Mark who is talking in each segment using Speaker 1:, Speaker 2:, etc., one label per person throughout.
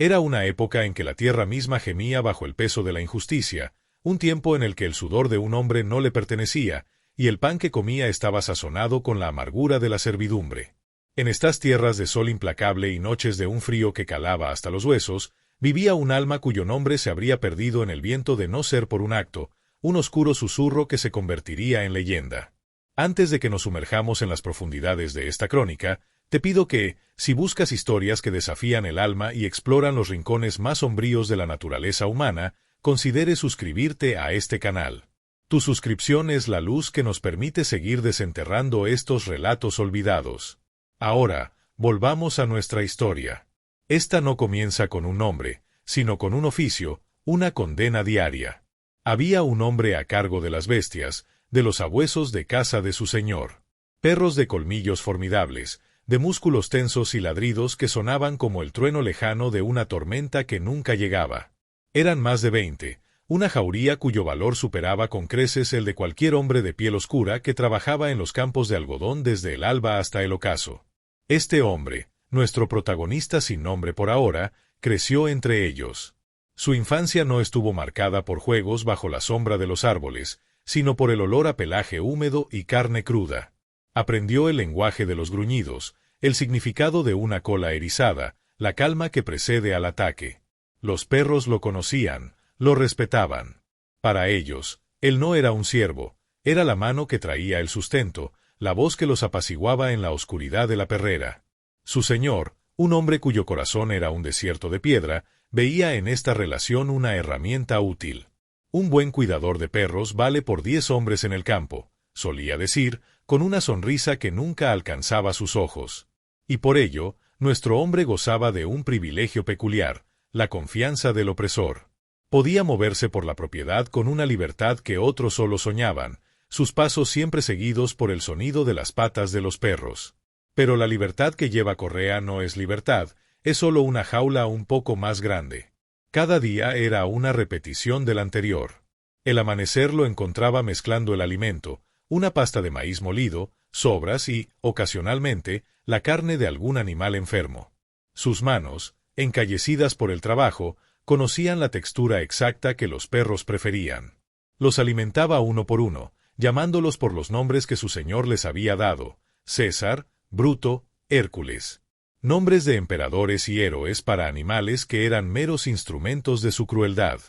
Speaker 1: Era una época en que la tierra misma gemía bajo el peso de la injusticia, un tiempo en el que el sudor de un hombre no le pertenecía, y el pan que comía estaba sazonado con la amargura de la servidumbre. En estas tierras de sol implacable y noches de un frío que calaba hasta los huesos, vivía un alma cuyo nombre se habría perdido en el viento de no ser por un acto, un oscuro susurro que se convertiría en leyenda. Antes de que nos sumerjamos en las profundidades de esta crónica, te pido que, si buscas historias que desafían el alma y exploran los rincones más sombríos de la naturaleza humana, consideres suscribirte a este canal. Tu suscripción es la luz que nos permite seguir desenterrando estos relatos olvidados. Ahora, volvamos a nuestra historia. Esta no comienza con un nombre, sino con un oficio, una condena diaria. Había un hombre a cargo de las bestias, de los sabuesos de casa de su señor. Perros de colmillos formidables, de músculos tensos y ladridos que sonaban como el trueno lejano de una tormenta que nunca llegaba. Eran más de 20, una jauría cuyo valor superaba con creces el de cualquier hombre de piel oscura que trabajaba en los campos de algodón desde el alba hasta el ocaso. Este hombre, nuestro protagonista sin nombre por ahora, creció entre ellos. Su infancia no estuvo marcada por juegos bajo la sombra de los árboles, sino por el olor a pelaje húmedo y carne cruda. Aprendió el lenguaje de los gruñidos, el significado de una cola erizada, la calma que precede al ataque. Los perros lo conocían, lo respetaban. Para ellos, él no era un siervo, era la mano que traía el sustento, la voz que los apaciguaba en la oscuridad de la perrera. Su señor, un hombre cuyo corazón era un desierto de piedra, veía en esta relación una herramienta útil. Un buen cuidador de perros vale por 10 hombres en el campo, solía decir, con una sonrisa que nunca alcanzaba sus ojos. Y por ello, nuestro hombre gozaba de un privilegio peculiar, la confianza del opresor. Podía moverse por la propiedad con una libertad que otros solo soñaban, sus pasos siempre seguidos por el sonido de las patas de los perros. Pero la libertad que lleva correa no es libertad, es solo una jaula un poco más grande. Cada día era una repetición del anterior. El amanecer lo encontraba mezclando el alimento, una pasta de maíz molido, sobras y, ocasionalmente, la carne de algún animal enfermo. Sus manos, encallecidas por el trabajo, conocían la textura exacta que los perros preferían. Los alimentaba uno por uno, llamándolos por los nombres que su señor les había dado: César, Bruto, Hércules. Nombres de emperadores y héroes para animales que eran meros instrumentos de su crueldad.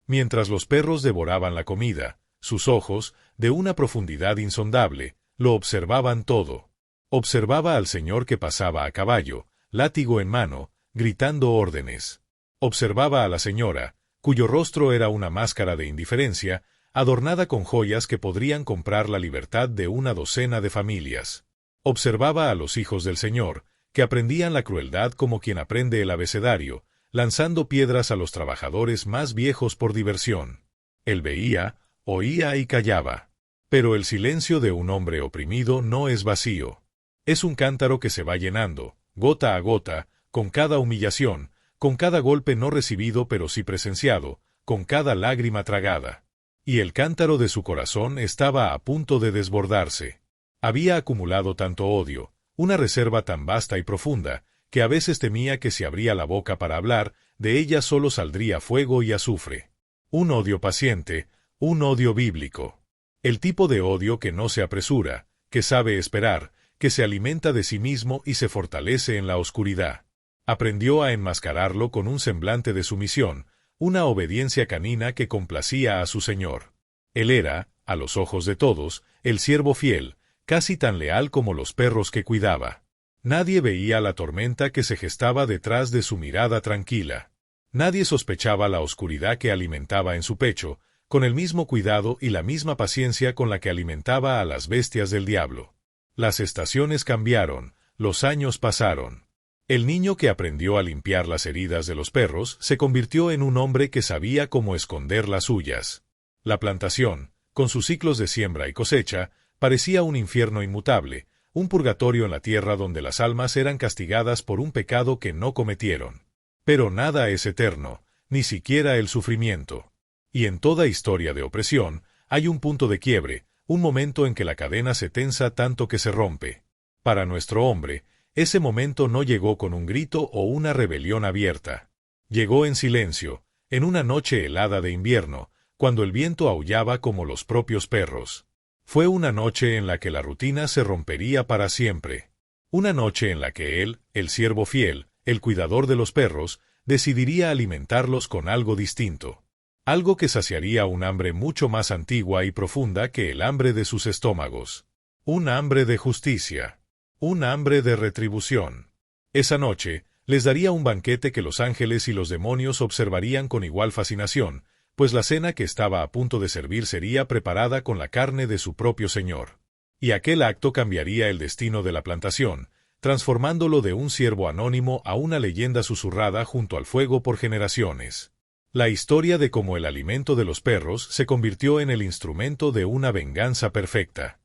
Speaker 1: Mientras los perros devoraban la comida, sus ojos, de una profundidad insondable, lo observaban todo. Observaba al señor que pasaba a caballo, látigo en mano, gritando órdenes. Observaba a la señora, cuyo rostro era una máscara de indiferencia, adornada con joyas que podrían comprar la libertad de una docena de familias. Observaba a los hijos del señor, que aprendían la crueldad como quien aprende el abecedario, lanzando piedras a los trabajadores más viejos por diversión. Él veía, oía y callaba. Pero el silencio de un hombre oprimido no es vacío. Es un cántaro que se va llenando, gota a gota, con cada humillación, con cada golpe no recibido pero sí presenciado, con cada lágrima tragada. Y el cántaro de su corazón estaba a punto de desbordarse. Había acumulado tanto odio, una reserva tan vasta y profunda, que a veces temía que si abría la boca para hablar, de ella solo saldría fuego y azufre. Un odio paciente, un odio bíblico. El tipo de odio que no se apresura, que sabe esperar, que se alimenta de sí mismo y se fortalece en la oscuridad. Aprendió a enmascararlo con un semblante de sumisión, una obediencia canina que complacía a su señor. Él era, a los ojos de todos, el siervo fiel, casi tan leal como los perros que cuidaba. Nadie veía la tormenta que se gestaba detrás de su mirada tranquila. Nadie sospechaba la oscuridad que alimentaba en su pecho, con el mismo cuidado y la misma paciencia con la que alimentaba a las bestias del diablo. Las estaciones cambiaron, los años pasaron. El niño que aprendió a limpiar las heridas de los perros se convirtió en un hombre que sabía cómo esconder las suyas. La plantación, con sus ciclos de siembra y cosecha, parecía un infierno inmutable, un purgatorio en la tierra donde las almas eran castigadas por un pecado que no cometieron. Pero nada es eterno, ni siquiera el sufrimiento. Y en toda historia de opresión, hay un punto de quiebre, un momento en que la cadena se tensa tanto que se rompe. Para nuestro hombre, ese momento no llegó con un grito o una rebelión abierta. Llegó en silencio, en una noche helada de invierno, cuando el viento aullaba como los propios perros. Fue una noche en la que la rutina se rompería para siempre. Una noche en la que él, el siervo fiel, el cuidador de los perros, decidiría alimentarlos con algo distinto. Algo que saciaría un hambre mucho más antigua y profunda que el hambre de sus estómagos. Un hambre de justicia. Un hambre de retribución. Esa noche, les daría un banquete que los ángeles y los demonios observarían con igual fascinación, pues la cena que estaba a punto de servir sería preparada con la carne de su propio Señor. Y aquel acto cambiaría el destino de la plantación, transformándolo de un siervo anónimo a una leyenda susurrada junto al fuego por generaciones. La historia de cómo el alimento de los perros se convirtió en el instrumento de una venganza perfecta.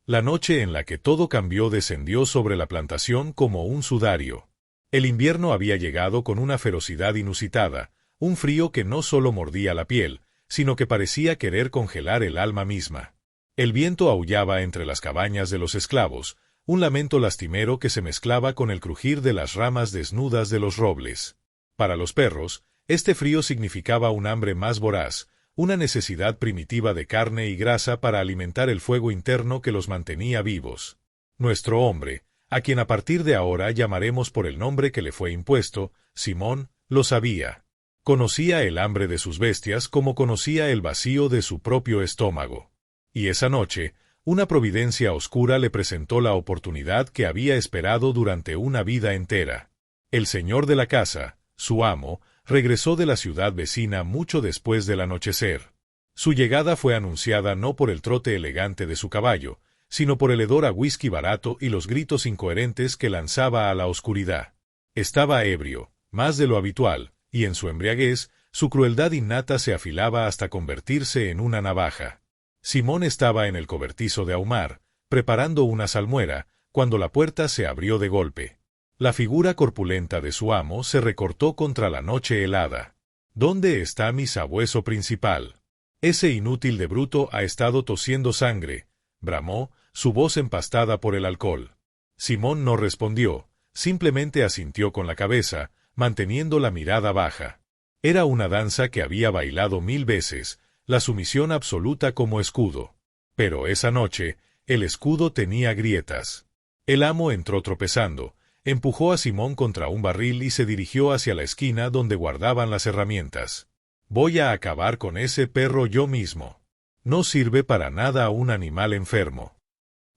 Speaker 1: La noche en la que todo cambió descendió sobre la plantación como un sudario. El invierno había llegado con una ferocidad inusitada, un frío que no solo mordía la piel, sino que parecía querer congelar el alma misma. El viento aullaba entre las cabañas de los esclavos, un lamento lastimero que se mezclaba con el crujir de las ramas desnudas de los robles. Para los perros, este frío significaba un hambre más voraz, una necesidad primitiva de carne y grasa para alimentar el fuego interno que los mantenía vivos. Nuestro hombre, a quien a partir de ahora llamaremos por el nombre que le fue impuesto, Simón, lo sabía. Conocía el hambre de sus bestias como conocía el vacío de su propio estómago. Y esa noche, una providencia oscura le presentó la oportunidad que había esperado durante una vida entera. El señor de la casa, su amo, regresó de la ciudad vecina mucho después del anochecer. Su llegada fue anunciada no por el trote elegante de su caballo, sino por el hedor a whisky barato y los gritos incoherentes que lanzaba a la oscuridad. Estaba ebrio, más de lo habitual, y en su embriaguez, su crueldad innata se afilaba hasta convertirse en una navaja. Simón estaba en el cobertizo de ahumar, preparando una salmuera, cuando la puerta se abrió de golpe. La figura corpulenta de su amo se recortó contra la noche helada. ¿Dónde está mi sabueso principal? Ese inútil de bruto ha estado tosiendo sangre, bramó, su voz empastada por el alcohol. Simón no respondió, simplemente asintió con la cabeza, manteniendo la mirada baja. Era una danza que había bailado 1000 veces, la sumisión absoluta como escudo. Pero esa noche, el escudo tenía grietas. El amo entró tropezando, empujó a Simón contra un barril y se dirigió hacia la esquina donde guardaban las herramientas. «Voy a acabar con ese perro yo mismo. No sirve para nada a un animal enfermo».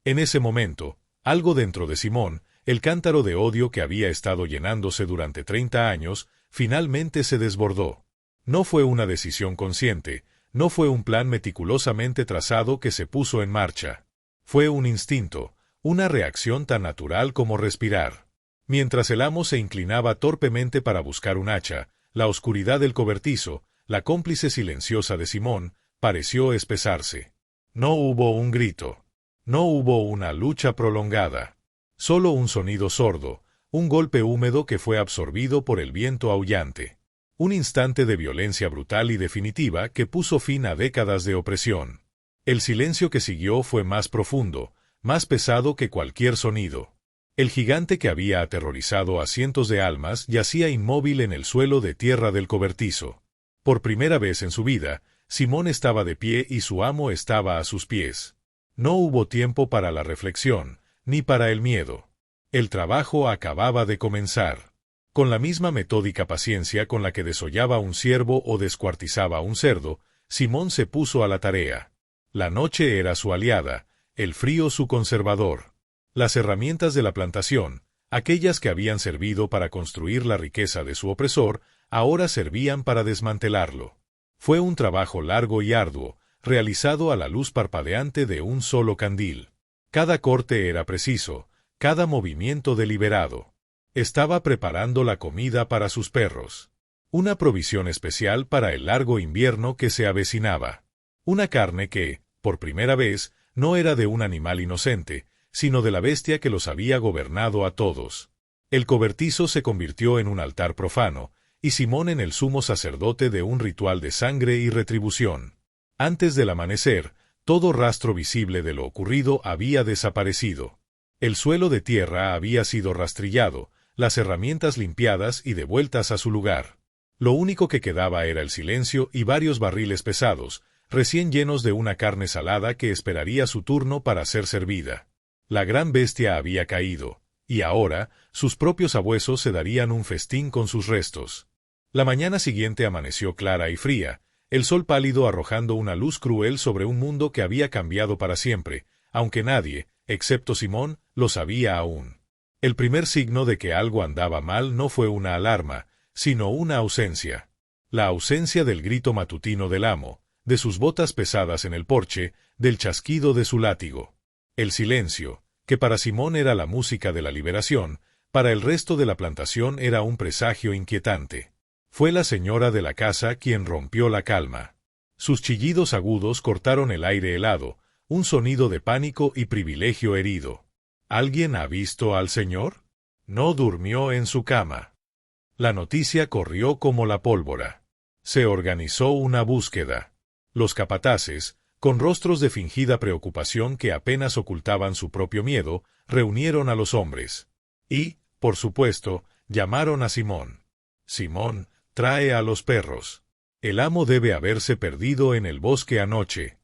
Speaker 1: En ese momento, algo dentro de Simón, el cántaro de odio que había estado llenándose durante 30 años, finalmente se desbordó. No fue una decisión consciente, no fue un plan meticulosamente trazado que se puso en marcha. Fue un instinto, una reacción tan natural como respirar. Mientras el amo se inclinaba torpemente para buscar un hacha, la oscuridad del cobertizo, la cómplice silenciosa de Simón, pareció espesarse. No hubo un grito. No hubo una lucha prolongada. Solo un sonido sordo, un golpe húmedo que fue absorbido por el viento aullante. Un instante de violencia brutal y definitiva que puso fin a décadas de opresión. El silencio que siguió fue más profundo, más pesado que cualquier sonido. El gigante que había aterrorizado a cientos de almas yacía inmóvil en el suelo de tierra del cobertizo. Por primera vez en su vida, Simón estaba de pie y su amo estaba a sus pies. No hubo tiempo para la reflexión, ni para el miedo. El trabajo acababa de comenzar. Con la misma metódica paciencia con la que desollaba un ciervo o descuartizaba un cerdo, Simón se puso a la tarea. La noche era su aliada, el frío su conservador. Las herramientas de la plantación, aquellas que habían servido para construir la riqueza de su opresor, ahora servían para desmantelarlo. Fue un trabajo largo y arduo, realizado a la luz parpadeante de un solo candil. Cada corte era preciso, cada movimiento deliberado. Estaba preparando la comida para sus perros. Una provisión especial para el largo invierno que se avecinaba. Una carne que, por primera vez, no era de un animal inocente, sino de la bestia que los había gobernado a todos. El cobertizo se convirtió en un altar profano, y Simón en el sumo sacerdote de un ritual de sangre y retribución. Antes del amanecer, todo rastro visible de lo ocurrido había desaparecido. El suelo de tierra había sido rastrillado, las herramientas limpiadas y devueltas a su lugar. Lo único que quedaba era el silencio y varios barriles pesados, recién llenos de una carne salada que esperaría su turno para ser servida. La gran bestia había caído, y ahora sus propios sabuesos se darían un festín con sus restos. La mañana siguiente amaneció clara y fría, el sol pálido arrojando una luz cruel sobre un mundo que había cambiado para siempre, aunque nadie, excepto Simón, lo sabía aún. El primer signo de que algo andaba mal no fue una alarma, sino una ausencia. La ausencia del grito matutino del amo, de sus botas pesadas en el porche, del chasquido de su látigo. El silencio, que para Simón era la música de la liberación, para el resto de la plantación era un presagio inquietante. Fue la señora de la casa quien rompió la calma. Sus chillidos agudos cortaron el aire helado, un sonido de pánico y privilegio herido. ¿Alguien ha visto al señor? No durmió en su cama. La noticia corrió como la pólvora. Se organizó una búsqueda. Los capataces, con rostros de fingida preocupación que apenas ocultaban su propio miedo, reunieron a los hombres. Y, por supuesto, llamaron a Simón. Simón, trae a los perros. El amo debe haberse perdido en el bosque anoche.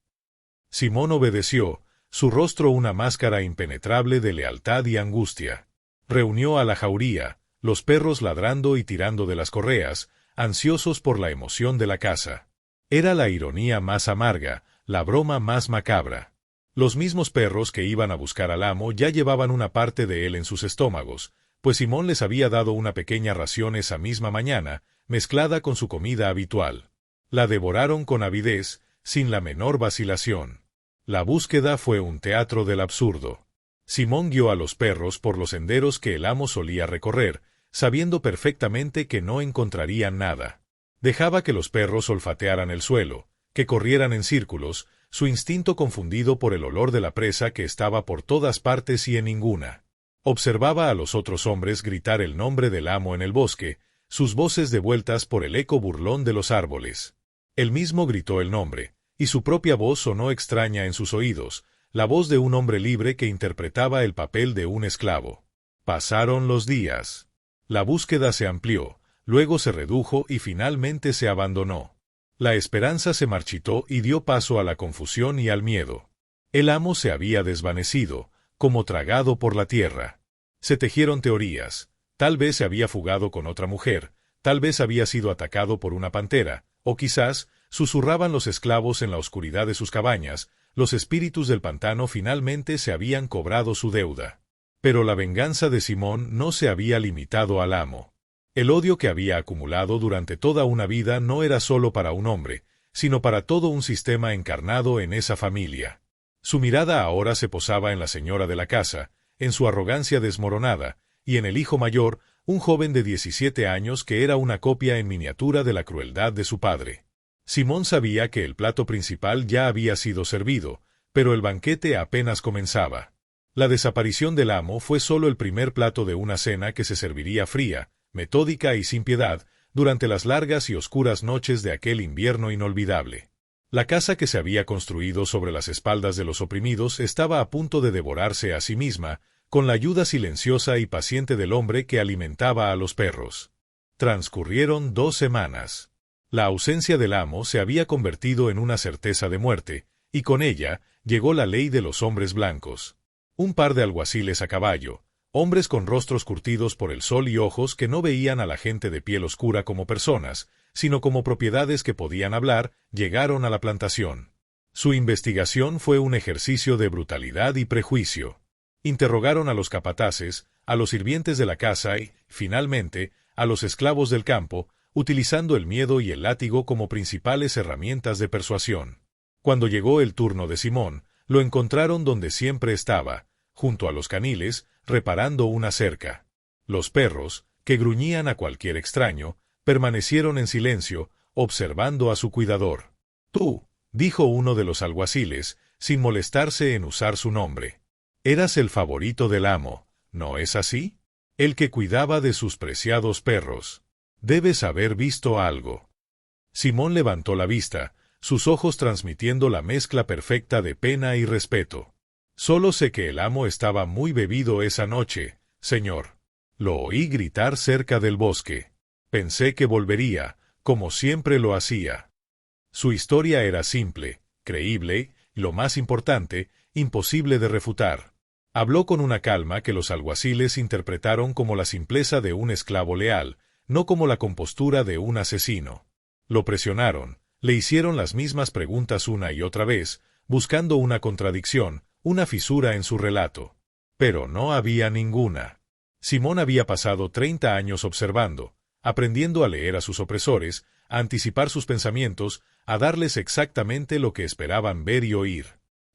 Speaker 1: Simón obedeció, su rostro una máscara impenetrable de lealtad y angustia. Reunió a la jauría, los perros ladrando y tirando de las correas, ansiosos por la emoción de la caza. Era la ironía más amarga, la broma más macabra. Los mismos perros que iban a buscar al amo ya llevaban una parte de él en sus estómagos, pues Simón les había dado una pequeña ración esa misma mañana, mezclada con su comida habitual. La devoraron con avidez, sin la menor vacilación. La búsqueda fue un teatro del absurdo. Simón guió a los perros por los senderos que el amo solía recorrer, sabiendo perfectamente que no encontrarían nada. Dejaba que los perros olfatearan el suelo, que corrieran en círculos, su instinto confundido por el olor de la presa que estaba por todas partes y en ninguna. Observaba a los otros hombres gritar el nombre del amo en el bosque, sus voces devueltas por el eco burlón de los árboles. Él mismo gritó el nombre, y su propia voz sonó extraña en sus oídos, la voz de un hombre libre que interpretaba el papel de un esclavo. Pasaron los días. La búsqueda se amplió, luego se redujo y finalmente se abandonó. La esperanza se marchitó y dio paso a la confusión y al miedo. El amo se había desvanecido, como tragado por la tierra. Se tejieron teorías. Tal vez se había fugado con otra mujer, tal vez había sido atacado por una pantera, o quizás, susurraban los esclavos en la oscuridad de sus cabañas, los espíritus del pantano finalmente se habían cobrado su deuda. Pero la venganza de Simón no se había limitado al amo. El odio que había acumulado durante toda una vida no era solo para un hombre, sino para todo un sistema encarnado en esa familia. Su mirada ahora se posaba en la señora de la casa, en su arrogancia desmoronada, y en el hijo mayor, un joven de 17 años que era una copia en miniatura de la crueldad de su padre. Simón sabía que el plato principal ya había sido servido, pero el banquete apenas comenzaba. La desaparición del amo fue solo el primer plato de una cena que se serviría fría, metódica y sin piedad, durante las largas y oscuras noches de aquel invierno inolvidable. La casa que se había construido sobre las espaldas de los oprimidos estaba a punto de devorarse a sí misma, con la ayuda silenciosa y paciente del hombre que alimentaba a los perros. Transcurrieron 2 semanas. La ausencia del amo se había convertido en una certeza de muerte, y con ella llegó la ley de los hombres blancos. Un par de alguaciles a caballo, hombres con rostros curtidos por el sol y ojos que no veían a la gente de piel oscura como personas, sino como propiedades que podían hablar, llegaron a la plantación. Su investigación fue un ejercicio de brutalidad y prejuicio. Interrogaron a los capataces, a los sirvientes de la casa y, finalmente, a los esclavos del campo, utilizando el miedo y el látigo como principales herramientas de persuasión. Cuando llegó el turno de Simón, lo encontraron donde siempre estaba, junto a los caniles, reparando una cerca. Los perros, que gruñían a cualquier extraño, permanecieron en silencio, observando a su cuidador. «Tú», dijo uno de los alguaciles, sin molestarse en usar su nombre. «Eras el favorito del amo, ¿no es así? El que cuidaba de sus preciados perros. Debes haber visto algo». Simón levantó la vista, sus ojos transmitiendo la mezcla perfecta de pena y respeto. «Solo sé que el amo estaba muy bebido esa noche, señor. Lo oí gritar cerca del bosque. Pensé que volvería, como siempre lo hacía. Su historia era simple, creíble, y lo más importante, imposible de refutar. Habló con una calma que los alguaciles interpretaron como la simpleza de un esclavo leal, no como la compostura de un asesino. Lo presionaron, le hicieron las mismas preguntas una y otra vez, buscando una contradicción, una fisura en su relato. Pero no había ninguna. Simón había pasado 30 años observando, aprendiendo a leer a sus opresores, a anticipar sus pensamientos, a darles exactamente lo que esperaban ver y oír.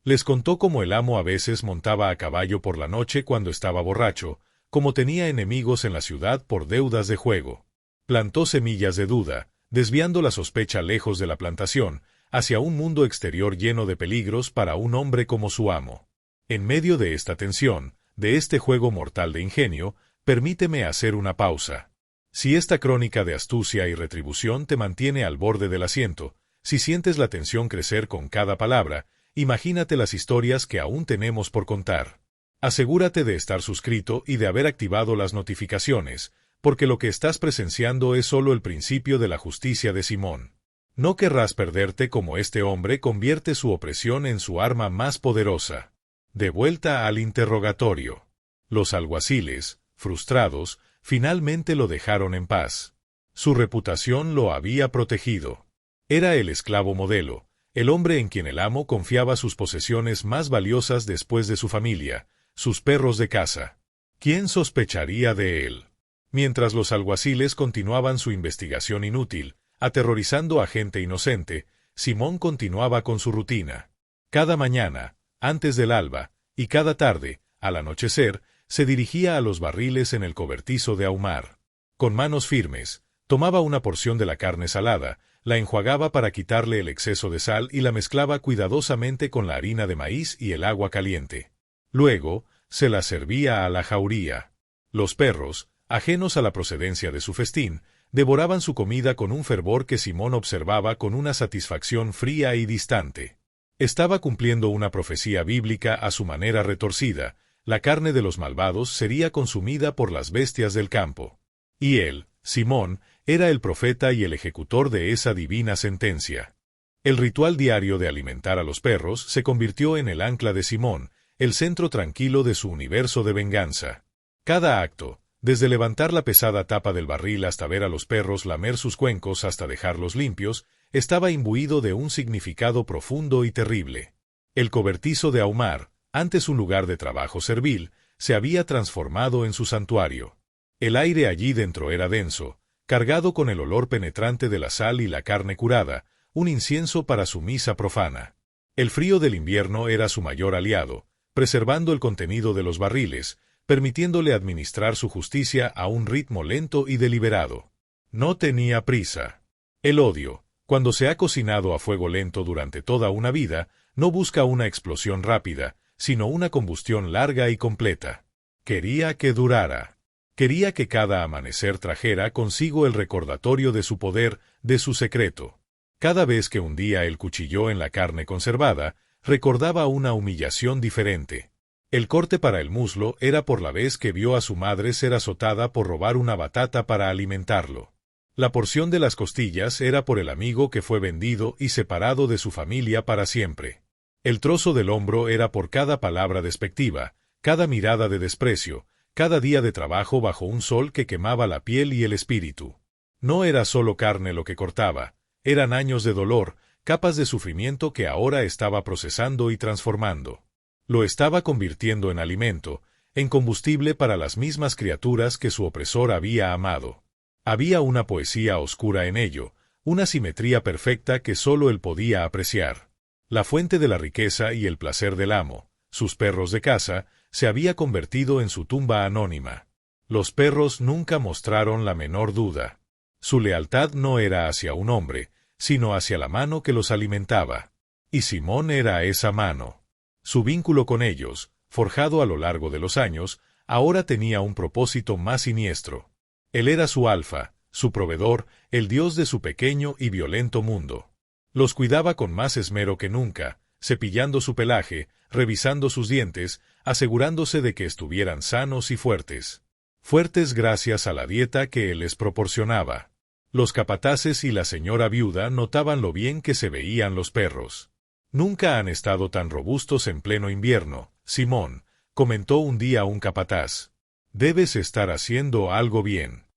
Speaker 1: Les contó cómo el amo a veces montaba a caballo por la noche cuando estaba borracho, cómo tenía enemigos en la ciudad por deudas de juego. Plantó semillas de duda, desviando la sospecha lejos de la plantación, hacia un mundo exterior lleno de peligros para un hombre como su amo. En medio de esta tensión, de este juego mortal de ingenio, permíteme hacer una pausa. Si esta crónica de astucia y retribución te mantiene al borde del asiento, si sientes la tensión crecer con cada palabra, imagínate las historias que aún tenemos por contar. Asegúrate de estar suscrito y de haber activado las notificaciones, porque lo que estás presenciando es solo el principio de la justicia de Simón. No querrás perderte como este hombre convierte su opresión en su arma más poderosa. De vuelta al interrogatorio. Los alguaciles, frustrados, finalmente lo dejaron en paz. Su reputación lo había protegido. Era el esclavo modelo, el hombre en quien el amo confiaba sus posesiones más valiosas después de su familia, sus perros de caza. ¿Quién sospecharía de él? Mientras los alguaciles continuaban su investigación inútil, aterrorizando a gente inocente, Simón continuaba con su rutina. Cada mañana, antes del alba, y cada tarde, al anochecer, se dirigía a los barriles en el cobertizo de ahumar. Con manos firmes, tomaba una porción de la carne salada, la enjuagaba para quitarle el exceso de sal y la mezclaba cuidadosamente con la harina de maíz y el agua caliente. Luego, se la servía a la jauría. Los perros, ajenos a la procedencia de su festín, devoraban su comida con un fervor que Simón observaba con una satisfacción fría y distante. Estaba cumpliendo una profecía bíblica a su manera retorcida: la carne de los malvados sería consumida por las bestias del campo. Y él, Simón, era el profeta y el ejecutor de esa divina sentencia. El ritual diario de alimentar a los perros se convirtió en el ancla de Simón, el centro tranquilo de su universo de venganza. Cada acto, desde levantar la pesada tapa del barril hasta ver a los perros lamer sus cuencos hasta dejarlos limpios, estaba imbuido de un significado profundo y terrible. El cobertizo de ahumar, antes un lugar de trabajo servil, se había transformado en su santuario. El aire allí dentro era denso, cargado con el olor penetrante de la sal y la carne curada, un incienso para su misa profana. El frío del invierno era su mayor aliado, preservando el contenido de los barriles, permitiéndole administrar su justicia a un ritmo lento y deliberado. No tenía prisa. El odio, cuando se ha cocinado a fuego lento durante toda una vida, no busca una explosión rápida, sino una combustión larga y completa. Quería que durara. Quería que cada amanecer trajera consigo el recordatorio de su poder, de su secreto. Cada vez que hundía el cuchillo en la carne conservada, recordaba una humillación diferente. El corte para el muslo era por la vez que vio a su madre ser azotada por robar una batata para alimentarlo. La porción de las costillas era por el amigo que fue vendido y separado de su familia para siempre. El trozo del hombro era por cada palabra despectiva, cada mirada de desprecio, cada día de trabajo bajo un sol que quemaba la piel y el espíritu. No era solo carne lo que cortaba, eran años de dolor, capas de sufrimiento que ahora estaba procesando y transformando. Lo estaba convirtiendo en alimento, en combustible para las mismas criaturas que su opresor había amado. Había una poesía oscura en ello, una simetría perfecta que solo él podía apreciar. La fuente de la riqueza y el placer del amo, sus perros de caza, se había convertido en su tumba anónima. Los perros nunca mostraron la menor duda. Su lealtad no era hacia un hombre, sino hacia la mano que los alimentaba. Y Simón era esa mano. Su vínculo con ellos, forjado a lo largo de los años, ahora tenía un propósito más siniestro. Él era su alfa, su proveedor, el dios de su pequeño y violento mundo. Los cuidaba con más esmero que nunca, cepillando su pelaje, revisando sus dientes, asegurándose de que estuvieran sanos y fuertes. Fuertes gracias a la dieta que él les proporcionaba. Los capataces y la señora viuda notaban lo bien que se veían los perros. «Nunca han estado tan robustos en pleno invierno, Simón», comentó un día un capataz. «Debes estar haciendo algo bien».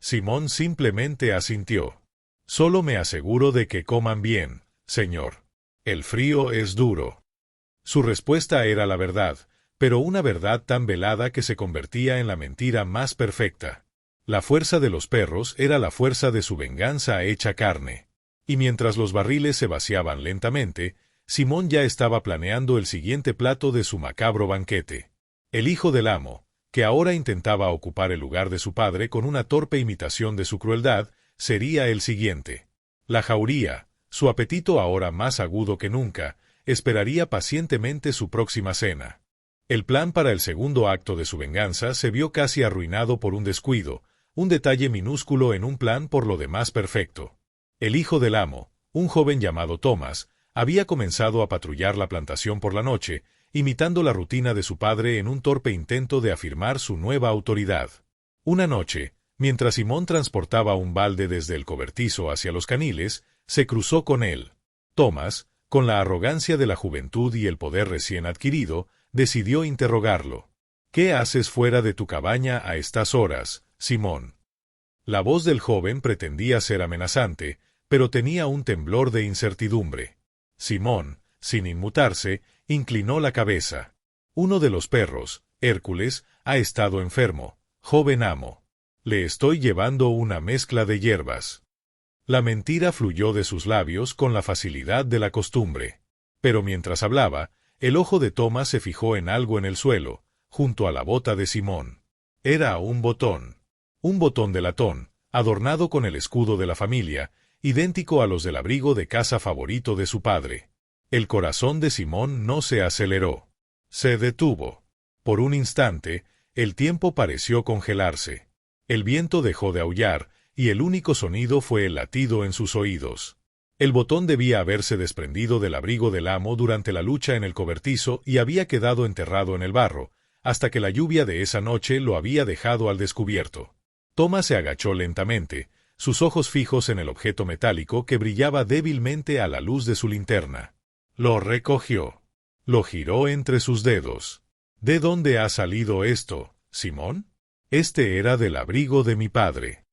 Speaker 1: Simón simplemente asintió. «Solo me aseguro de que coman bien, señor. El frío es duro». Su respuesta era la verdad, pero una verdad tan velada que se convertía en la mentira más perfecta. La fuerza de los perros era la fuerza de su venganza hecha carne. Y mientras los barriles se vaciaban lentamente, Simón ya estaba planeando el siguiente plato de su macabro banquete. El hijo del amo, que ahora intentaba ocupar el lugar de su padre con una torpe imitación de su crueldad, sería el siguiente. La jauría, su apetito ahora más agudo que nunca, esperaría pacientemente su próxima cena. El plan para el segundo acto de su venganza se vio casi arruinado por un descuido, un detalle minúsculo en un plan por lo demás perfecto. El hijo del amo, un joven llamado Thomas, había comenzado a patrullar la plantación por la noche, imitando la rutina de su padre en un torpe intento de afirmar su nueva autoridad. Una noche, mientras Simón transportaba un balde desde el cobertizo hacia los caniles, se cruzó con él. Thomas, con la arrogancia de la juventud y el poder recién adquirido, decidió interrogarlo. «¿Qué haces fuera de tu cabaña a estas horas, Simón?» La voz del joven pretendía ser amenazante, pero tenía un temblor de incertidumbre. Simón, sin inmutarse, inclinó la cabeza. «Uno de los perros, Hércules, ha estado enfermo, joven amo. Le estoy llevando una mezcla de hierbas». La mentira fluyó de sus labios con la facilidad de la costumbre. Pero mientras hablaba, el ojo de Thomas se fijó en algo en el suelo, junto a la bota de Simón. Era un botón de latón, adornado con el escudo de la familia, idéntico a los del abrigo de casa favorito de su padre. El corazón de Simón no se aceleró. Se detuvo. Por un instante, el tiempo pareció congelarse. El viento dejó de aullar, y el único sonido fue el latido en sus oídos. El botón debía haberse desprendido del abrigo del amo durante la lucha en el cobertizo y había quedado enterrado en el barro, hasta que la lluvia de esa noche lo había dejado al descubierto. Thomas se agachó lentamente, sus ojos fijos en el objeto metálico que brillaba débilmente a la luz de su linterna. Lo recogió. Lo giró entre sus dedos. «¿De dónde ha salido esto, Simón?» «Este era del abrigo de mi padre».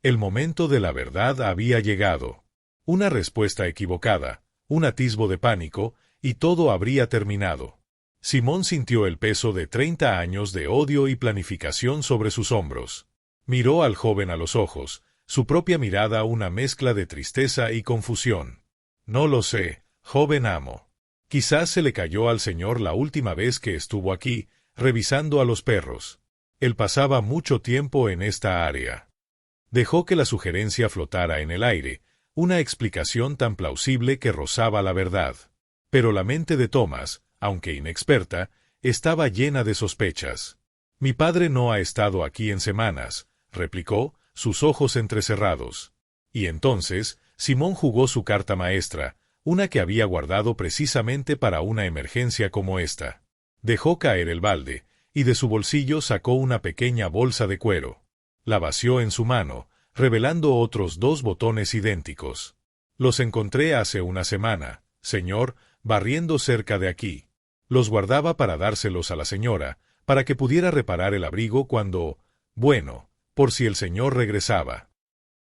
Speaker 1: El momento de la verdad había llegado. Una respuesta equivocada, un atisbo de pánico, y todo habría terminado. Simón sintió el peso de 30 años de odio y planificación sobre sus hombros. Miró al joven a los ojos, su propia mirada una mezcla de tristeza y confusión. «No lo sé, joven amo. Quizás se le cayó al señor la última vez que estuvo aquí, revisando a los perros. Él pasaba mucho tiempo en esta área». Dejó que la sugerencia flotara en el aire, una explicación tan plausible que rozaba la verdad. Pero la mente de Thomas, aunque inexperta, estaba llena de sospechas. «Mi padre no ha estado aquí en semanas», replicó, sus ojos entrecerrados. Y entonces, Simón jugó su carta maestra, una que había guardado precisamente para una emergencia como esta. Dejó caer el balde, y de su bolsillo sacó una pequeña bolsa de cuero. La vació en su mano, revelando otros 2 botones idénticos. «Los encontré hace una semana, señor, barriendo cerca de aquí. Los guardaba para dárselos a la señora, para que pudiera reparar el abrigo cuando... bueno, por si el señor regresaba».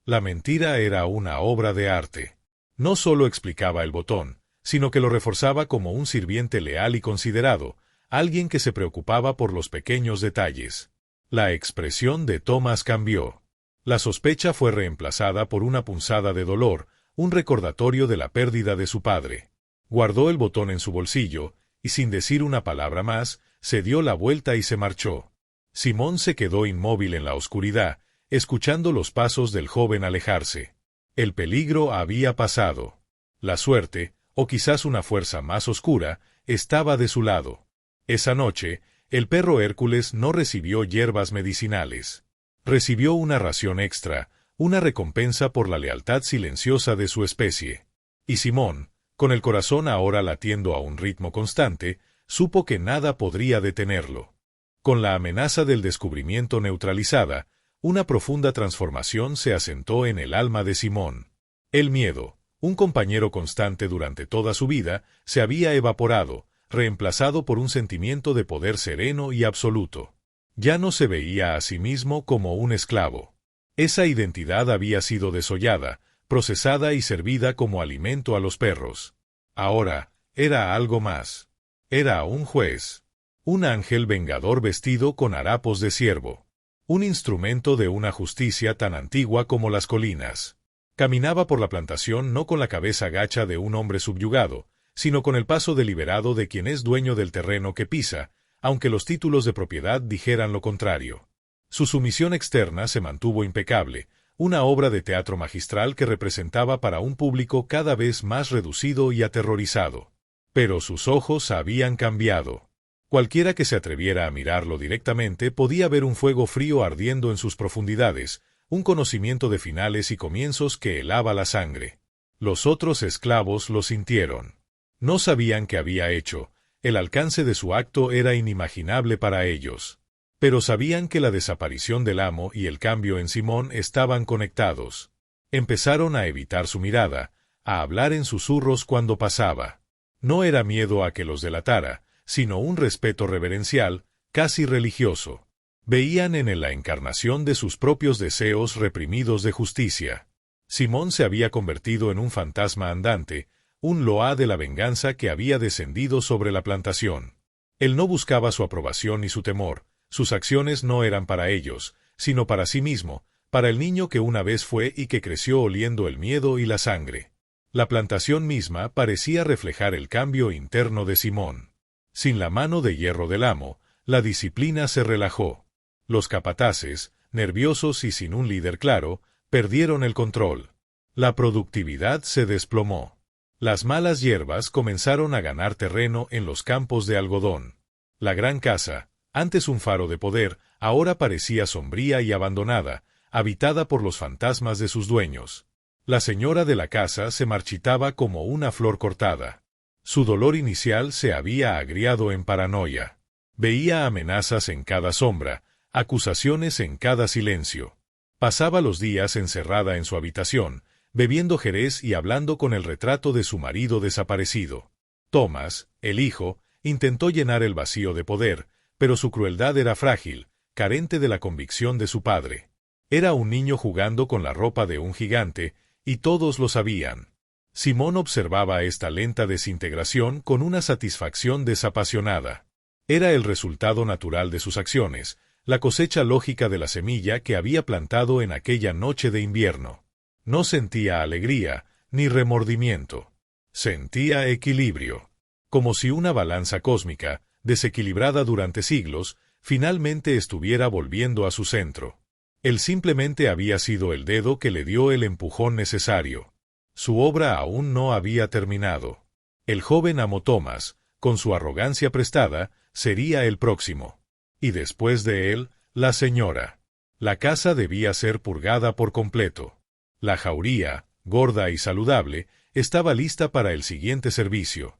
Speaker 1: La mentira era una obra de arte. No solo explicaba el botón, sino que lo reforzaba como un sirviente leal y considerado, alguien que se preocupaba por los pequeños detalles. La expresión de Thomas cambió. La sospecha fue reemplazada por una punzada de dolor, un recordatorio de la pérdida de su padre. Guardó el botón en su bolsillo, y sin decir una palabra más, se dio la vuelta y se marchó. Simón se quedó inmóvil en la oscuridad, escuchando los pasos del joven alejarse. El peligro había pasado. La suerte, o quizás una fuerza más oscura, estaba de su lado. Esa noche, el perro Hércules no recibió hierbas medicinales. Recibió una ración extra, una recompensa por la lealtad silenciosa de su especie. Y Simón, con el corazón ahora latiendo a un ritmo constante, supo que nada podría detenerlo. Con la amenaza del descubrimiento neutralizada, Una profunda transformación se asentó en el alma de Simón. El miedo, un compañero constante durante toda su vida, se había evaporado, reemplazado por un sentimiento de poder sereno y absoluto. Ya no se veía a sí mismo como un esclavo. Esa identidad había sido desollada, procesada y servida como alimento a los perros. Ahora, era algo más. Era un juez. Un ángel vengador vestido con harapos de ciervo. Un instrumento de una justicia tan antigua como las colinas. Caminaba por la plantación no con la cabeza gacha de un hombre subyugado, sino con el paso deliberado de quien es dueño del terreno que pisa, aunque los títulos de propiedad dijeran lo contrario. Su sumisión externa se mantuvo impecable, una obra de teatro magistral que representaba para un público cada vez más reducido y aterrorizado. Pero sus ojos habían cambiado. Cualquiera que se atreviera a mirarlo directamente podía ver un fuego frío ardiendo en sus profundidades, un conocimiento de finales y comienzos que helaba la sangre. Los otros esclavos lo sintieron. No sabían qué había hecho, el alcance de su acto era inimaginable para ellos. Pero sabían que la desaparición del amo y el cambio en Simón estaban conectados. Empezaron a evitar su mirada, a hablar en susurros cuando pasaba. No era miedo a que los delatara, sino un respeto reverencial, casi religioso. Veían en él la encarnación de sus propios deseos reprimidos de justicia. Simón se había convertido en un fantasma andante, un loa de la venganza que había descendido sobre la plantación. Él no buscaba su aprobación ni su temor, sus acciones no eran para ellos, sino para sí mismo, para el niño que una vez fue y que creció oliendo el miedo y la sangre. La plantación misma parecía reflejar el cambio interno de Simón. Sin la mano de hierro del amo, la disciplina se relajó. Los capataces, nerviosos y sin un líder claro, perdieron el control. La productividad se desplomó. Las malas hierbas comenzaron a ganar terreno en los campos de algodón. La gran casa, antes un faro de poder, ahora parecía sombría y abandonada, habitada por los fantasmas de sus dueños. La señora de la casa se marchitaba como una flor cortada. Su dolor inicial se había agriado en paranoia. Veía amenazas en cada sombra, acusaciones en cada silencio. Pasaba los días encerrada en su habitación, bebiendo jerez y hablando con el retrato de su marido desaparecido. Thomas, el hijo, intentó llenar el vacío de poder, pero su crueldad era frágil, carente de la convicción de su padre. Era un niño jugando con la ropa de un gigante, y todos lo sabían. Simón observaba esta lenta desintegración con una satisfacción desapasionada. Era el resultado natural de sus acciones, la cosecha lógica de la semilla que había plantado en aquella noche de invierno. No sentía alegría, ni remordimiento. Sentía equilibrio. Como si una balanza cósmica, desequilibrada durante siglos, finalmente estuviera volviendo a su centro. Él simplemente había sido el dedo que le dio el empujón necesario. Su obra aún no había terminado. El joven amo Thomas, con su arrogancia prestada, sería el próximo. Y después de él, la señora. La casa debía ser purgada por completo. La jauría, gorda y saludable, estaba lista para el siguiente servicio.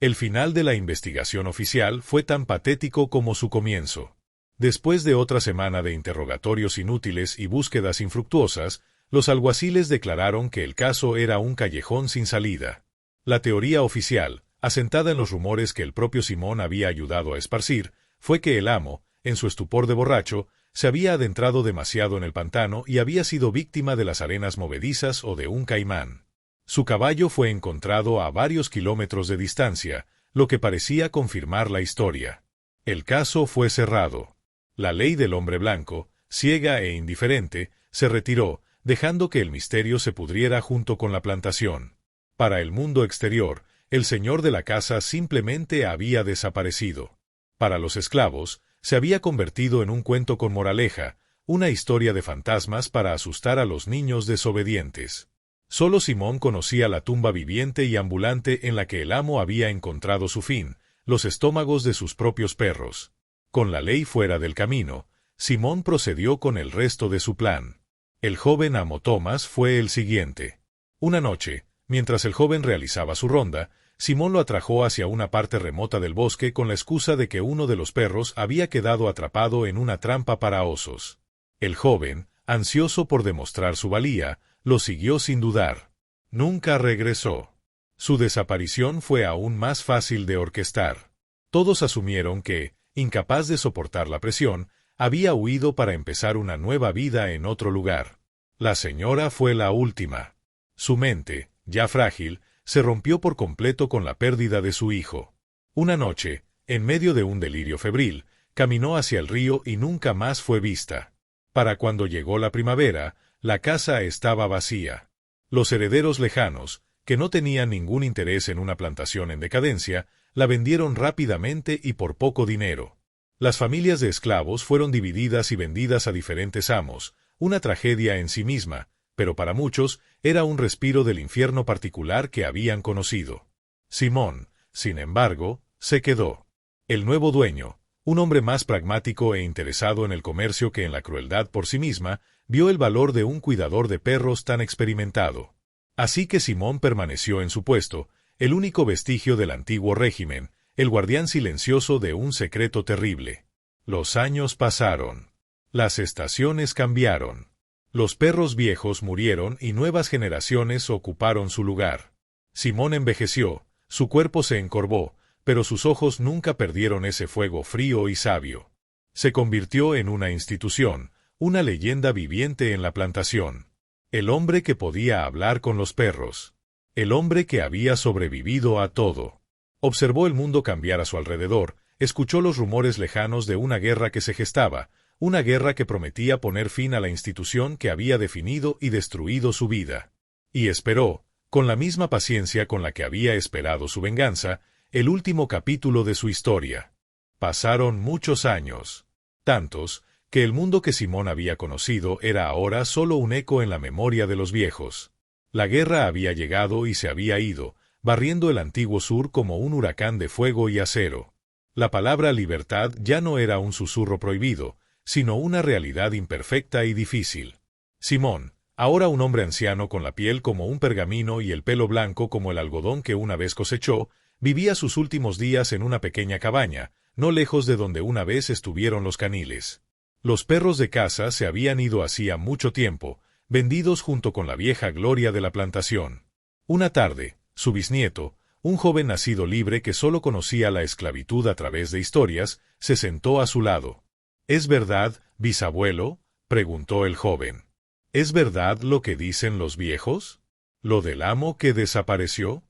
Speaker 1: El final de la investigación oficial fue tan patético como su comienzo. Después de otra semana de interrogatorios inútiles y búsquedas infructuosas, los alguaciles declararon que el caso era un callejón sin salida. La teoría oficial, asentada en los rumores que el propio Simón había ayudado a esparcir, fue que el amo, en su estupor de borracho, se había adentrado demasiado en el pantano y había sido víctima de las arenas movedizas o de un caimán. Su caballo fue encontrado a varios kilómetros de distancia, lo que parecía confirmar la historia. El caso fue cerrado. La ley del hombre blanco, ciega e indiferente, se retiró, dejando que el misterio se pudriera junto con la plantación. Para el mundo exterior, el señor de la casa simplemente había desaparecido. Para los esclavos, se había convertido en un cuento con moraleja, una historia de fantasmas para asustar a los niños desobedientes. Solo Simón conocía la tumba viviente y ambulante en la que el amo había encontrado su fin, los estómagos de sus propios perros. Con la ley fuera del camino, Simón procedió con el resto de su plan. El joven amo Thomas fue el siguiente. Una noche, mientras el joven realizaba su ronda, Simón lo atrajo hacia una parte remota del bosque con la excusa de que uno de los perros había quedado atrapado en una trampa para osos. El joven, ansioso por demostrar su valía, lo siguió sin dudar. Nunca regresó. Su desaparición fue aún más fácil de orquestar. Todos asumieron que, incapaz de soportar la presión, había huido para empezar una nueva vida en otro lugar. La señora fue la última. Su mente, ya frágil, se rompió por completo con la pérdida de su hijo. Una noche, en medio de un delirio febril, caminó hacia el río y nunca más fue vista. Para cuando llegó la primavera, la casa estaba vacía. Los herederos lejanos, que no tenían ningún interés en una plantación en decadencia, la vendieron rápidamente y por poco dinero. Las familias de esclavos fueron divididas y vendidas a diferentes amos, una tragedia en sí misma, pero para muchos era un respiro del infierno particular que habían conocido. Simón, sin embargo, se quedó. El nuevo dueño, un hombre más pragmático e interesado en el comercio que en la crueldad por sí misma, vio el valor de un cuidador de perros tan experimentado. Así que Simón permaneció en su puesto, el único vestigio del antiguo régimen, el guardián silencioso de un secreto terrible. Los años pasaron. Las estaciones cambiaron. Los perros viejos murieron y nuevas generaciones ocuparon su lugar. Simón envejeció, su cuerpo se encorvó, pero sus ojos nunca perdieron ese fuego frío y sabio. Se convirtió en una institución, una leyenda viviente en la plantación. El hombre que podía hablar con los perros. El hombre que había sobrevivido a todo. Observó el mundo cambiar a su alrededor, escuchó los rumores lejanos de una guerra que se gestaba, una guerra que prometía poner fin a la institución que había definido y destruido su vida. Y esperó, con la misma paciencia con la que había esperado su venganza, el último capítulo de su historia. Pasaron muchos años. Tantos, que el mundo que Simón había conocido era ahora solo un eco en la memoria de los viejos. La guerra había llegado y se había ido, barriendo el antiguo sur como un huracán de fuego y acero. La palabra libertad ya no era un susurro prohibido, sino una realidad imperfecta y difícil. Simón, ahora un hombre anciano con la piel como un pergamino y el pelo blanco como el algodón que una vez cosechó, vivía sus últimos días en una pequeña cabaña, no lejos de donde una vez estuvieron los caniles. Los perros de caza se habían ido hacía mucho tiempo, vendidos junto con la vieja gloria de la plantación. Una tarde, su bisnieto, un joven nacido libre que solo conocía la esclavitud a través de historias, se sentó a su lado. —¿Es verdad, bisabuelo? —preguntó el joven. —¿Es verdad lo que dicen los viejos? ¿Lo del amo que desapareció?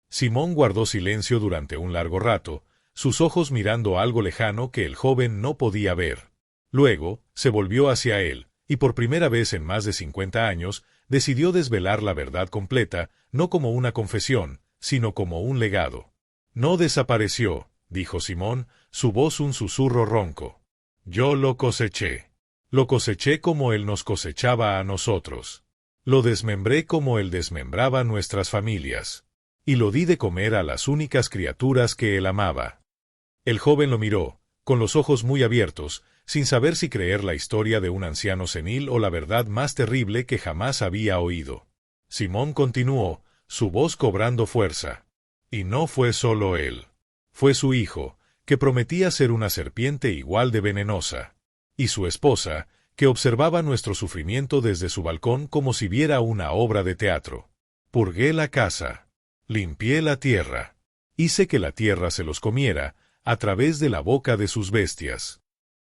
Speaker 1: Simón guardó silencio durante un largo rato, sus ojos mirando algo lejano que el joven no podía ver. Luego, se volvió hacia él, y por primera vez en más de 50 años, decidió desvelar la verdad completa, no como una confesión, sino como un legado. —No desapareció —dijo Simón, su voz un susurro ronco—. Yo lo coseché. Lo coseché como él nos cosechaba a nosotros. Lo desmembré como él desmembraba nuestras familias. Y lo di de comer a las únicas criaturas que él amaba. El joven lo miró, con los ojos muy abiertos, sin saber si creer la historia de un anciano senil o la verdad más terrible que jamás había oído. Simón continuó, su voz cobrando fuerza. Y no fue solo él. Fue su hijo, que prometía ser una serpiente igual de venenosa. Y su esposa, que observaba nuestro sufrimiento desde su balcón como si viera una obra de teatro. Purgué la casa. Limpié la tierra. Hice que la tierra se los comiera, a través de la boca de sus bestias.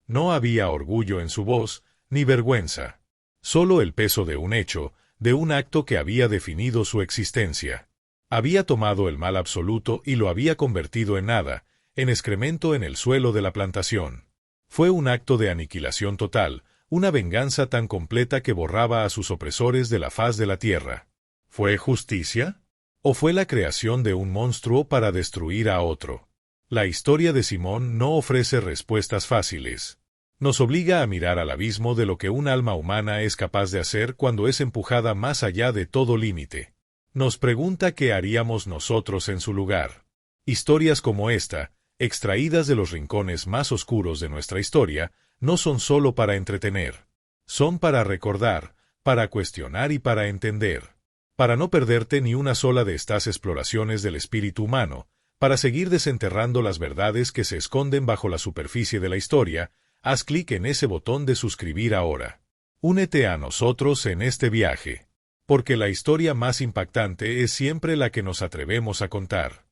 Speaker 1: No había orgullo en su voz, ni vergüenza. Solo el peso de un hecho, de un acto que había definido su existencia. Había tomado el mal absoluto y lo había convertido en nada, en excremento en el suelo de la plantación. Fue un acto de aniquilación total, una venganza tan completa que borraba a sus opresores de la faz de la tierra. ¿Fue justicia? ¿O fue la creación de un monstruo para destruir a otro? La historia de Simón no ofrece respuestas fáciles. Nos obliga a mirar al abismo de lo que un alma humana es capaz de hacer cuando es empujada más allá de todo límite. Nos pregunta qué haríamos nosotros en su lugar. Historias como esta, extraídas de los rincones más oscuros de nuestra historia, no son solo para entretener. Son para recordar, para cuestionar y para entender. Para no perderte ni una sola de estas exploraciones del espíritu humano, para seguir desenterrando las verdades que se esconden bajo la superficie de la historia, Haz clic en ese botón de suscribir ahora. Únete a nosotros en este viaje, porque la historia más impactante es siempre la que nos atrevemos a contar.